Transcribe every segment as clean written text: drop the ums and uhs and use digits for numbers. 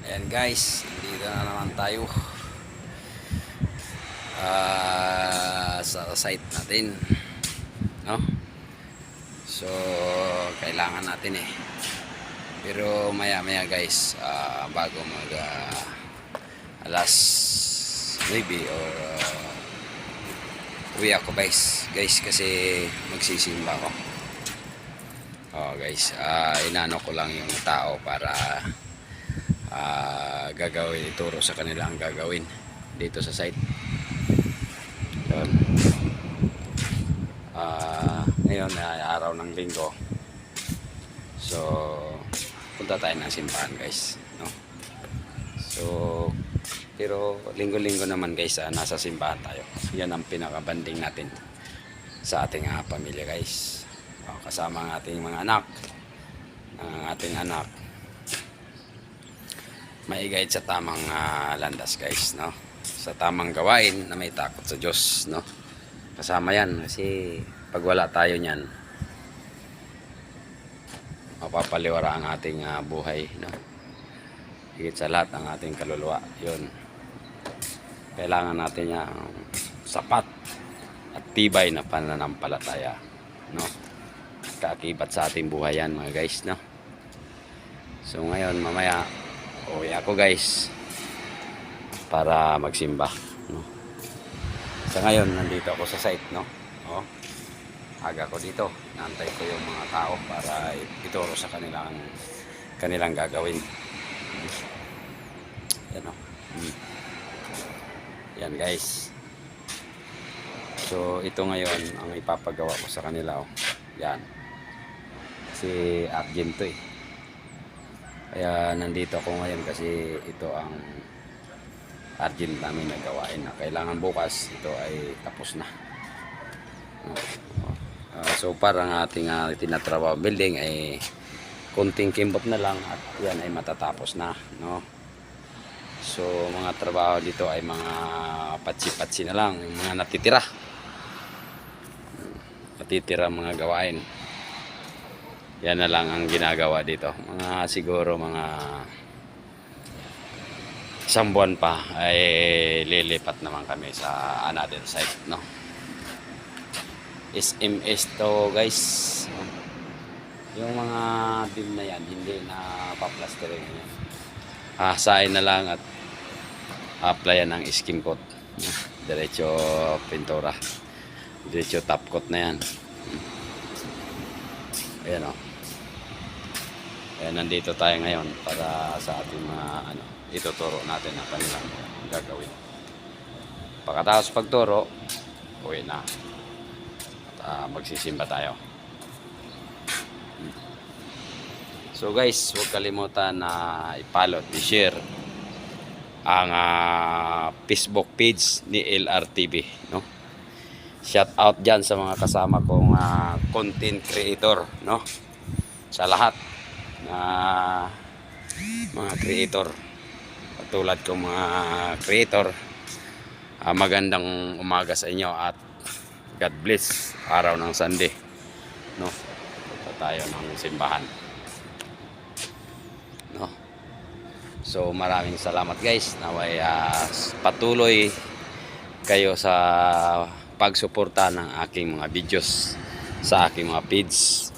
Ayan guys, dito na naman tayo sa site natin, no? So kailangan natin pero maya maya guys, bago mag alas 9 or uwi ako guys kasi magsisimba ako. Guys, inano ko lang yung tao para gagawin, ituro sa kanila ang gagawin dito sa site. Yun. Ngayon araw ng linggo, so punta tayo ng simbahan guys, no? So pero linggo-linggo naman guys, nasa simbahan tayo. Yan ang pinakabanding natin sa ating pamilya guys. Kasama ang ating mga anak, ang ating anak maigait sa tamang landas guys, no? Sa tamang gawain na may takot sa Diyos, no? Kasama yan kasi pag wala tayo niyan, mapapaliwara ang ating buhay, no? Higit sa lahat ang ating kaluluwa. Yun, kailangan natin yung sapat at tibay na pananampalataya, no? Kaakibat sa ating buhay yan mga guys, no? So ngayon mamaya uwi ako guys para magsimba, no? Sa ngayon nandito ako sa site, no? Aga ko dito, naantay ko yung mga tao para ituro sa kanilang gagawin. Yan, yan guys. So ito ngayon ang ipapagawa ko sa kanila, yan si Argent to kaya nandito ako ngayon kasi ito ang Argent namin na gawain na kailangan bukas ito ay tapos na. So parang ating tinatrabaho building ay kunting kimbap na lang at yan ay matatapos na, no? So mga trabaho dito ay mga patsi-patsi na lang, mga natitira mga gawain. Yan na lang ang ginagawa dito. Mga siguro mga isang buwan pa ay lilipat naman kami sa another site, no? SMS to guys. Yung mga beam na yan hindi na pa-plastering yan. Sain na lang at applyan ng skim coat. Diretso pintura. Diretso top coat na yan. Ayan Ayan, nandito tayo ngayon para sa ating mga ituturo natin ang kanilang gagawin. Pagkatapos pagturo, uwi na. At magsisimba tayo. So guys, huwag kalimutan na i-follow at i-share ang Facebook page ni LRTV, no? Shout out dyan sa mga kasama kong content creator, no? Sa lahat na mga creator, katulad kong mga creator, magandang umaga sa inyo at God bless araw ng Sunday, no? Punta tayo ng simbahan, no? So maraming salamat guys, naway patuloy kayo sa pagsuporta ng aking mga videos sa aking mga feeds.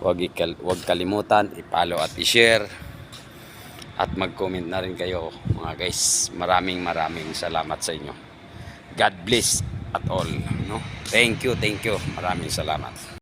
Huwag kalimutan i-follow at i-share at mag-comment na rin kayo mga guys. Maraming salamat sa inyo. God bless at all, no? Thank you. Maraming salamat.